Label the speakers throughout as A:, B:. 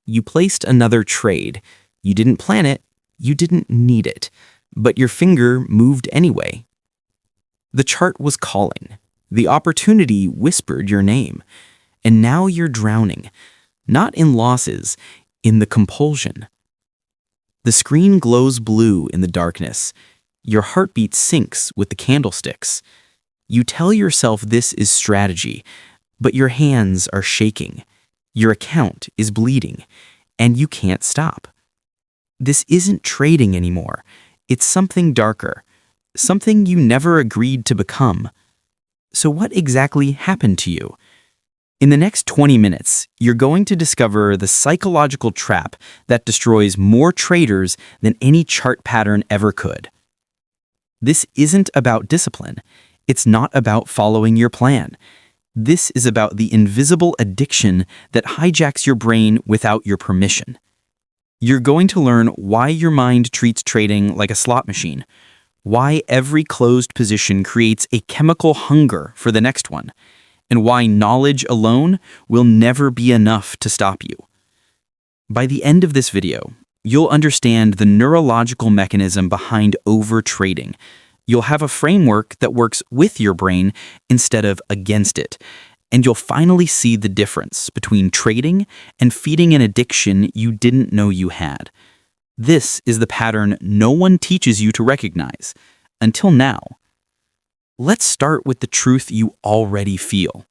A: You placed another trade. You didn't plan it, you didn't need it, but your finger moved anyway. The chart was calling. The opportunity whispered your name. And now you're drowning, not in losses, in the compulsion. The screen glows blue in the darkness. Your heartbeat sinks with the candlesticks. You tell yourself this is strategy, but your hands are shaking. Your account is bleeding, and you can't stop. This isn't trading anymore. It's something darker, something you never agreed to become. So what exactly happened to you? In the next 20 minutes, you're going to discover the psychological trap that destroys more traders than any chart pattern ever could. This isn't about discipline. It's not about following your plan. This is about the invisible addiction that hijacks your brain without your permission. You're going to learn why your mind treats trading like a slot machine, why every closed position creates a chemical hunger for the next one, and why knowledge alone will never be enough to stop you. By the end of this video, you'll understand the neurological mechanism behind overtrading. You'll have a framework that works with your brain instead of against it, and you'll finally see the difference between trading and feeding an addiction you didn't know you had. This is the pattern no one teaches you to recognize, until now. Let's start with the truth you already feel.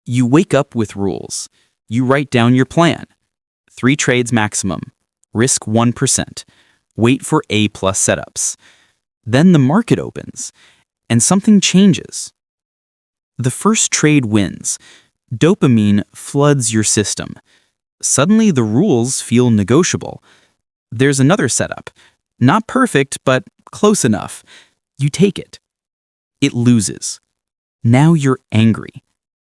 A: You wake up with rules. You write down your plan. 3 trades maximum. Risk 1%. Wait for A+ setups. Then the market opens, and something changes. The first trade wins. Dopamine floods your system. Suddenly the rules feel negotiable. There's another setup. Not perfect, but close enough. You take it. It loses. Now you're angry.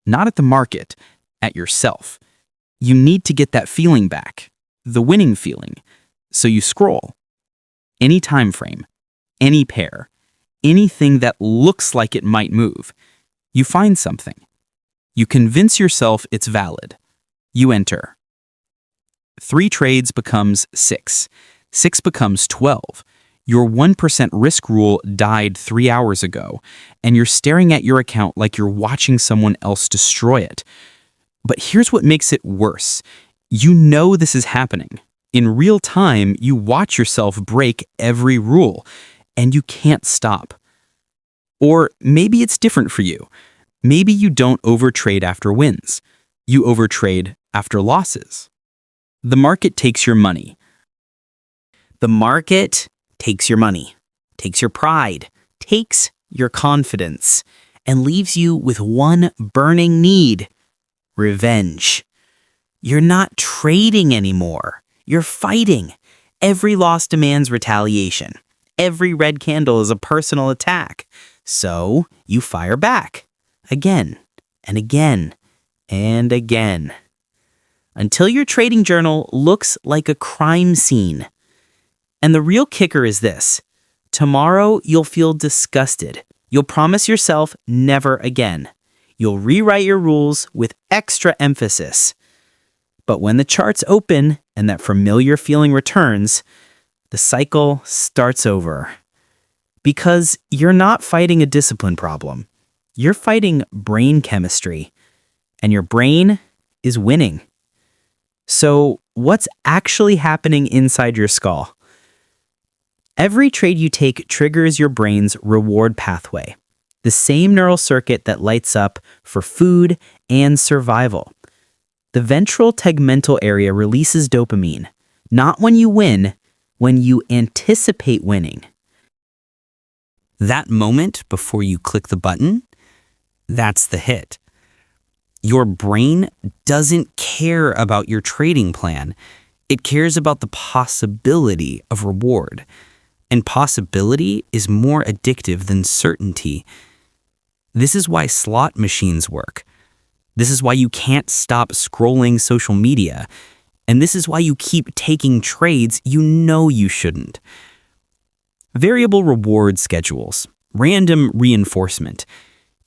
A: Not at the market, at yourself. You need to get that feeling back, the winning feeling. So you scroll. Any time frame, any pair, anything that looks like it might move. You find something. You convince yourself it's valid. You enter. 3 trades becomes 6. 6 becomes 12. Your 1% risk rule died 3 hours ago, and you're staring at your account like you're watching someone else destroy it. But here's what makes it worse. You know this is happening. In real time, you watch yourself break every rule, and you can't stop. Or maybe it's different for you. Maybe you don't overtrade after wins. You overtrade after losses. The market takes your money. The market takes your money, takes your pride, takes your confidence, and leaves you with one burning need: revenge. You're not trading anymore. You're fighting. Every loss demands retaliation. Every red candle is a personal attack. So you fire back. Again and again and again. Until your trading journal looks like a crime scene. And the real kicker is this: tomorrow you'll feel disgusted. You'll promise yourself never again. You'll rewrite your rules with extra emphasis. But when the charts open and that familiar feeling returns, the cycle starts over. Because you're not fighting a discipline problem. You're fighting brain chemistry. And your brain is winning. So what's actually happening inside your skull? Every trade you take triggers your brain's reward pathway, the same neural circuit that lights up for food and survival. The ventral tegmental area releases dopamine, not when you win, when you anticipate winning. That moment before you click the button, that's the hit. Your brain doesn't care about your trading plan. It cares about the possibility of reward. And possibility is more addictive than certainty. This is why slot machines work. This is why you can't stop scrolling social media. And this is why you keep taking trades you know you shouldn't. Variable reward schedules, random reinforcement.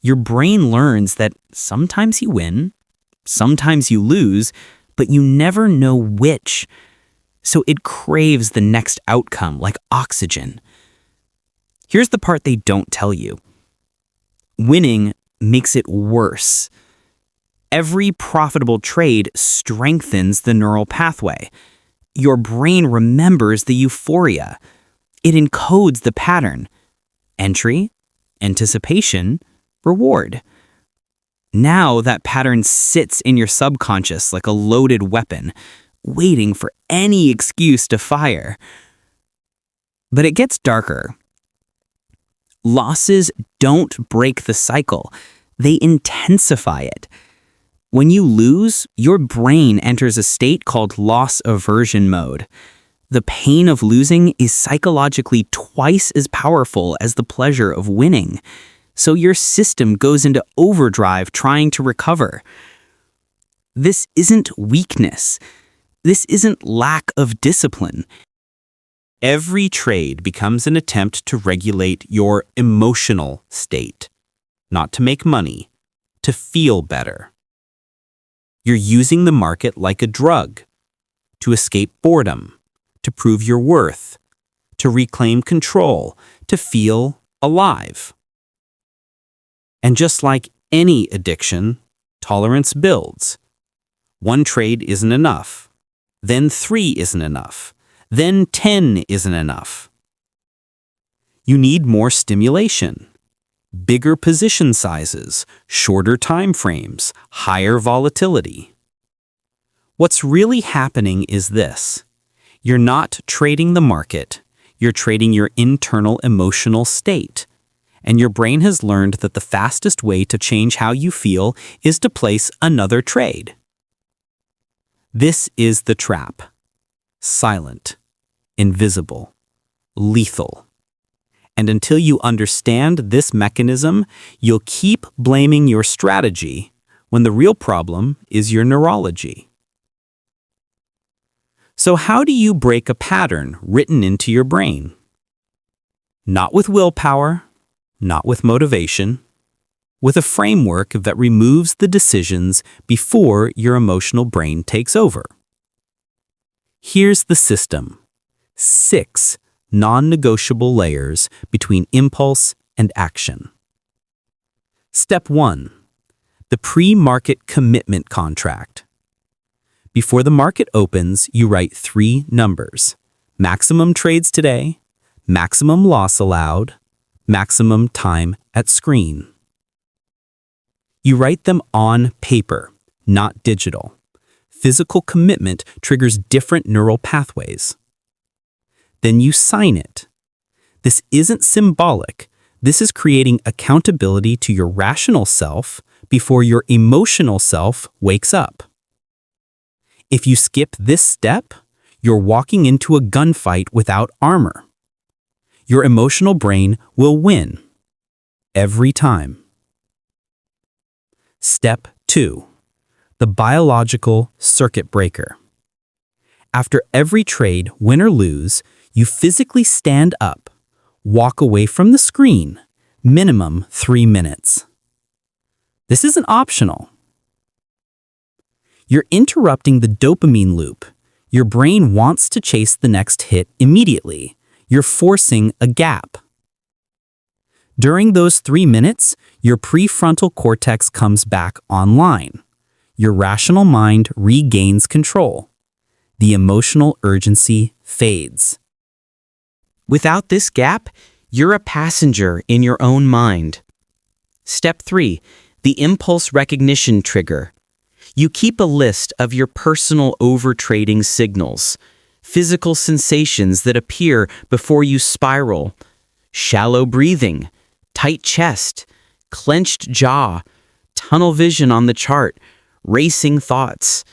A: Your brain learns that sometimes you win, sometimes you lose,
B: but you never know which. So it craves the next outcome like oxygen. Here's the part they don't tell you. Winning makes it worse. Every profitable trade strengthens the neural pathway. Your brain remembers the euphoria. It encodes the pattern. Entry, anticipation, reward. Now that pattern sits in your subconscious like a loaded weapon, waiting for any excuse to fire. But it gets darker. Losses don't break the cycle. They intensify it. When you lose, your brain enters a state called loss aversion mode. The pain of losing is psychologically twice as powerful as the pleasure of winning. So your system goes into overdrive trying to recover. This isn't weakness. This isn't lack of discipline. Every trade becomes an attempt to regulate your emotional state, not to make money, to feel better. You're using the market like a drug, to escape boredom, to prove your worth, to reclaim control, to feel alive. And just like any addiction, tolerance builds. One trade isn't enough. Then 3 isn't enough. Then 10 isn't enough. You need more stimulation, bigger position sizes, shorter time frames, higher volatility. What's really happening is this. You're not trading the market, you're trading your internal emotional state. And your brain has learned that the fastest way to change how you feel is to place another trade. This is the trap. Silent, invisible, lethal. And until you understand this mechanism, you'll keep blaming your strategy when the real problem is your neurology. So how do you break a pattern written into your brain? Not with willpower, not with motivation, with a framework that removes the decisions before your emotional brain takes over. Here's the system. 6 non-negotiable layers between impulse and action. Step 1. The pre-market commitment contract. Before the market opens, you write 3 numbers. Maximum trades today, maximum loss allowed, maximum time at screen. You write them on paper, not digital. Physical commitment triggers different neural pathways. Then you sign it. This isn't symbolic. This is creating accountability to your rational self before your emotional self wakes up. If you skip this step, you're walking into a gunfight without armor. Your emotional brain will win. Every time. Step 2. The biological circuit breaker. After every trade, win or lose, you physically stand up, walk away from the screen, minimum 3 minutes. This isn't optional. You're interrupting the dopamine loop. Your brain wants to chase the next hit immediately. You're forcing a gap. During those 3 minutes, your prefrontal cortex comes back online. Your rational mind regains control. The emotional urgency fades. Without this gap, you're a passenger in your own mind. Step 3. The impulse recognition trigger. You keep a list of your personal overtrading signals, physical sensations that appear before you spiral, shallow breathing, tight chest, clenched jaw, tunnel vision on the chart, racing thoughts.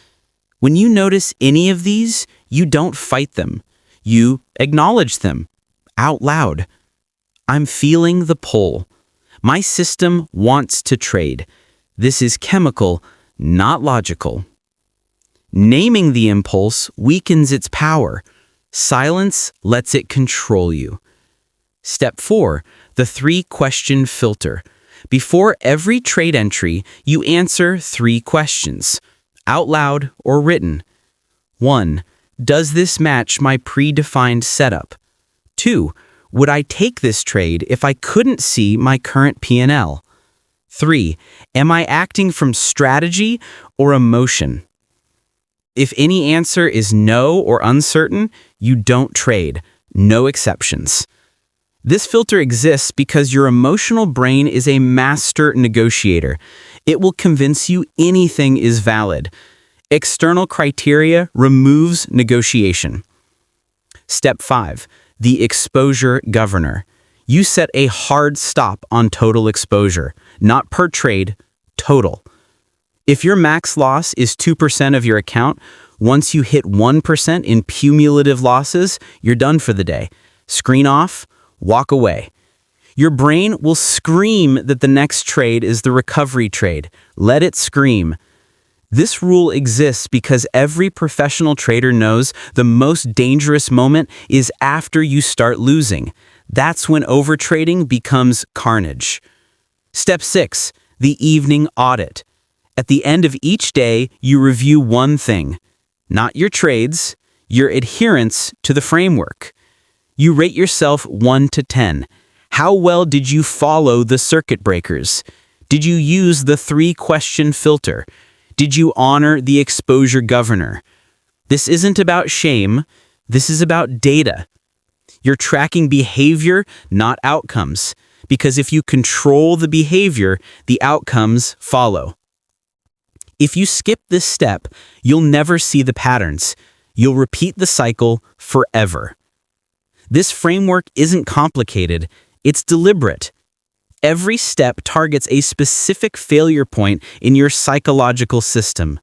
B: When you notice any of these, you don't fight them. You acknowledge them out loud. I'm feeling the pull. My system wants to trade. This is chemical, not logical. Naming the impulse weakens its power. Silence lets it control you. Step 4. The 3-question filter. Before every trade entry, you answer 3 questions. out loud or written. 1. Does this match my predefined setup? 2. Would I take this trade if I couldn't see my current P&L? 3. Am I acting from strategy or emotion? If any answer is no or uncertain, you don't trade. No exceptions. This filter exists because your emotional brain is a master negotiator. It will convince you anything is valid. External criteria removes negotiation. Step 5. The exposure governor. You set a hard stop on total exposure, not per trade, total. If your max loss is 2% of your account, once you hit 1% in cumulative losses, you're done for the day. Screen off, walk away. Your brain will scream that the next trade is the recovery trade. Let it scream. This rule exists because every professional trader knows the most dangerous moment is after you start losing. That's when overtrading becomes carnage. Step 6. The evening audit. At the end of each day, you review one thing. Not your trades, your adherence to the framework. You rate yourself 1 to 10. How well did you follow the circuit breakers? Did you use the 3-question filter? Did you honor the exposure governor? This isn't about shame. This is about data. You're tracking behavior, not outcomes. Because if you control the behavior, the outcomes follow. If you skip this step, you'll never see the patterns. You'll repeat the cycle forever. This framework isn't complicated. It's deliberate. Every step targets a specific failure point in your psychological system.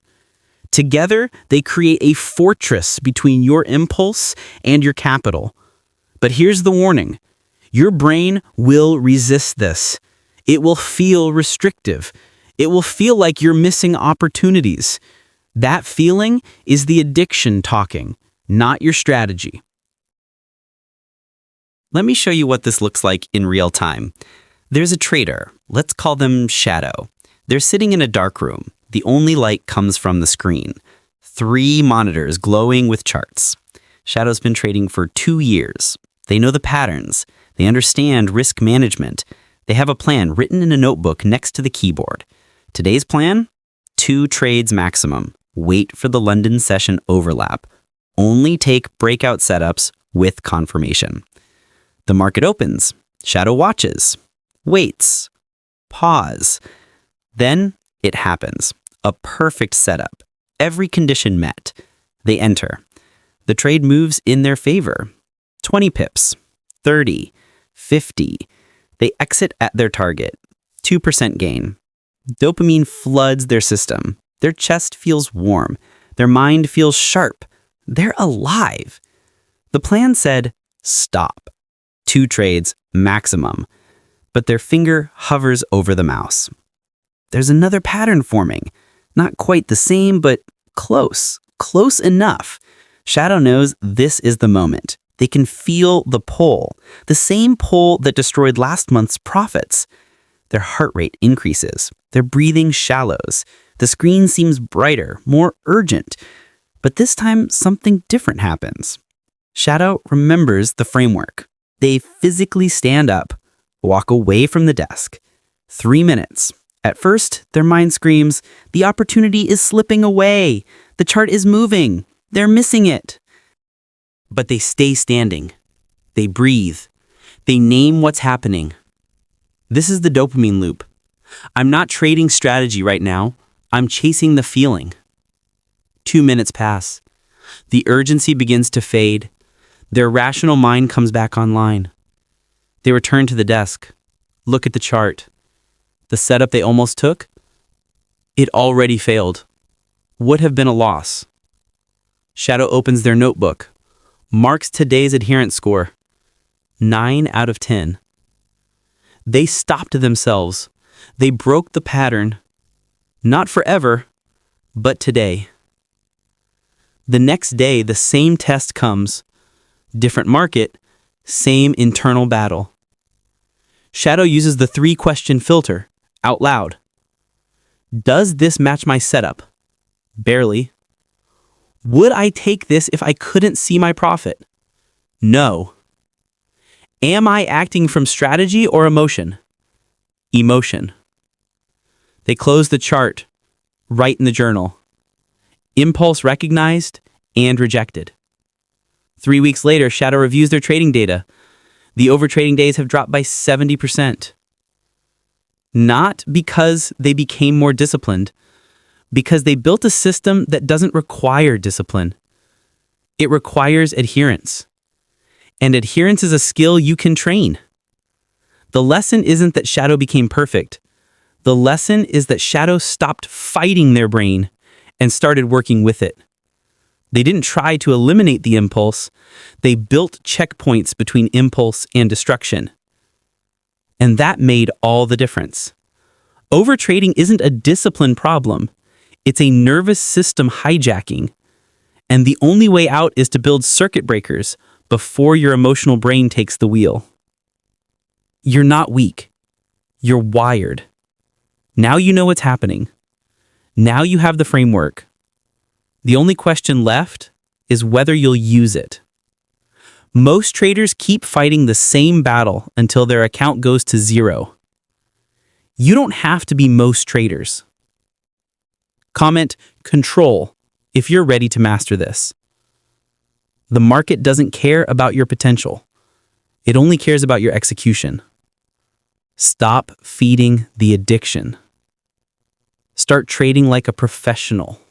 B: Together, they create a fortress between your impulse and your capital. But here's the warning. Your brain will resist this. It will feel restrictive. It will feel like you're missing opportunities. That feeling is the addiction talking, not your strategy.
A: Let me show you what this looks like in real time. There's a trader. Let's call them Shadow. They're sitting in a dark room. The only light comes from the screen. 3 monitors glowing with charts. Shadow's been trading for 2 years. They know the patterns. They understand risk management. They have a plan written in a notebook next to the keyboard. Today's plan? 2 trades maximum. Wait for the London session overlap. Only take breakout setups with confirmation. The market opens. Shadow watches. Waits. Pause. Then it happens. A perfect setup. Every condition met. They enter. The trade moves in their favor. 20 pips. 30. 50. They exit at their target. 2% gain. Dopamine floods their system. Their chest feels warm. Their mind feels sharp. They're alive. The plan said, stop. 2 trades, maximum. But their finger hovers over the mouse. There's another pattern forming. Not quite the same, but close. Close enough. Shadow knows this is the moment. They can feel the pull. The same pull that destroyed last month's profits. Their heart rate increases. Their breathing shallows. The screen seems brighter, more urgent. But this time, something different happens. Shadow remembers the framework. They physically stand up, walk away from the desk. 3 minutes. At first, their mind screams, the opportunity is slipping away. The chart is moving. They're missing it. But they stay standing. They breathe. They name what's happening. This is the dopamine loop. I'm not trading strategy right now. I'm chasing the feeling. 2 minutes pass. The urgency begins to fade. Their rational mind comes back online. They return to the desk. Look at the chart. The setup they almost took? It already failed. Would have been a loss. Shadow opens their notebook. Marks today's adherence score. 9 out of 10. They stopped themselves. They broke the pattern. Not forever, but today. The next day, the same test comes. Different market, same internal battle. Shadow uses the 3-question filter, out loud. Does this match my setup?
B: Barely. Would I take this if I couldn't see my profit? No. Am I acting from strategy or emotion? Emotion. They close the chart, write in the journal. Impulse recognized and rejected. 3 weeks later, Shadow reviews their trading data. The overtrading days have dropped by 70%. Not because they became more disciplined, because they built a system that doesn't require discipline. It requires adherence. And adherence is a skill you can train. The lesson isn't that Shadow became perfect. The lesson is that Shadow stopped fighting their brain and started working with it. They didn't try to eliminate the impulse. They built checkpoints between impulse and destruction. And that made all the difference. Overtrading isn't a discipline problem. It's a nervous system hijacking. And the only way out is to build circuit breakers before your emotional brain takes the wheel. You're not weak. You're wired. Now you know what's happening. Now you have the framework. The only question left is whether you'll use it. Most traders keep fighting the same battle until their account goes to zero. You don't have to be most traders. Comment control if you're ready to master this. The market doesn't care about your potential. It only cares about your execution. Stop feeding the addiction. Start trading like a professional.